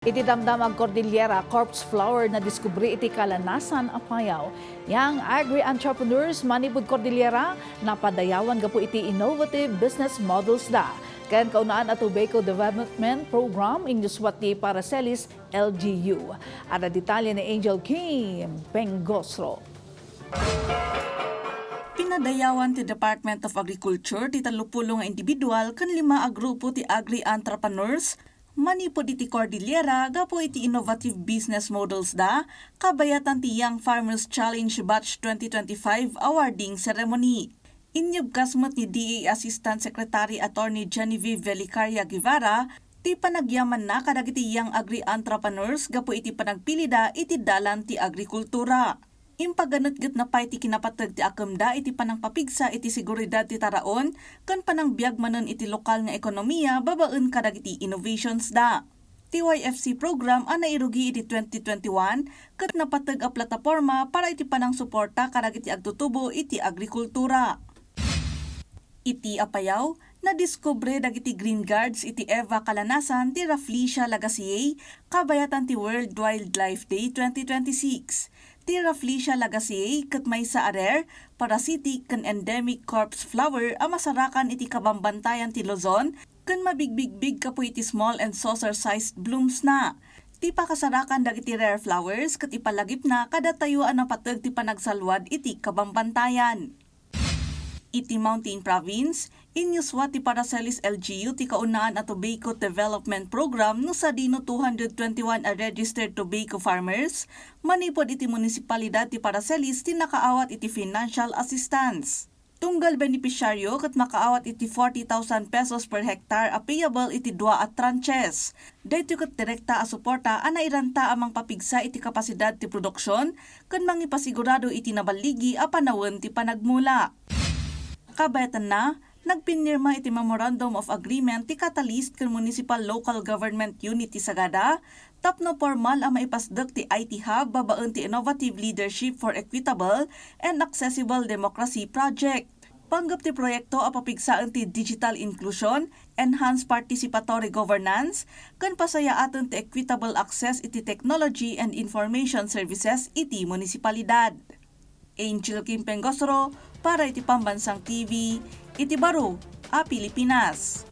Iti Damdamag Cordillera corpse flower na diskubri iti Calanasan, Apayao. Young Agri Entrepreneurs manipud Cordillera napadayawan gapo iti innovative business models da. Ken kaunaan at Tobacco Development Program inyuswat ti Paracelis LGU. Ada detalye ni Angel Kim Pengosro. Pinadayawan ti Department of Agriculture ti 30 nga individual ken 5 a grupo ti Agri Entrepreneurs manipod iti Cordillera gapo iti innovative business models da kabayatan ti Young Farmers Challenge Batch 2025 awarding ceremony. Inyub kasmet ni DA Assistant Secretary Attorney Genevieve Velicaria Guevara ti panagyaman na kadagiti Young Agri Entrepreneurs gapo iti panagpilida iti dalan ti agrikultura. Impaganat-gat na pa iti kinapatag ti akamda iti panangpapigsa iti seguridad ti taraon kan panangbiag manen iti lokal nga ekonomiya babaen kadagiti innovations da. TYFC program ang nairugi iti 2021 kat napatag a plataporma para iti panang suporta kadagiti agtutubo iti agrikultura. Iti Apayao, nadiskubre dagiti green guards iti Eva Calanasan ti Rafflesia Lagascae kabayatan ti World Wildlife Day 2026. Ti Rafflesia Lagascae ket maysa a rare, parasitic ken endemic corpse flower a masarakan iti kabambantayan ti Luzon ken mabigbig kapo iti small and saucer-sized blooms na. Ti pakasarakan dagiti rare flowers ket ipalagip na kada tayuan ang pateg ti panagsalwad iti kabambantayan. Iti Mountain Province, inyuswat ti Paracelis LGU ti kaunaan at Tobacco Development Program no sa dino 221 a registered tobacco farmers, manipod iti munisipalidad ti Paracelis ti nakaawat iti financial assistance. Tunggal benepisyaryo kat makaawat iti 40,000 pesos per hektar a payable iti 2 at tranches. Dahito kat direkta a suporta ana iranta amang papigsa iti kapasidad ti produksyon kan mangipasigurado iti nabaligi a panawon ti panagmula. Kabayatan na, nagpinirma iti Memorandum of Agreement ti Catalyst ken Municipal Local Government Unit ti Sagada, tapno formal ang maipasdag ti IT Hub babaen ti Innovative Leadership for Equitable and Accessible Democracy Project. Panggap ti proyekto a papigsaan ti digital inclusion, enhanced participatory governance, ken pasayaaten ti equitable access iti technology and information services iti munisipalidad. Angel Kim Pengosro para iti Pambansang TV, iti Baro, a Pilipinas.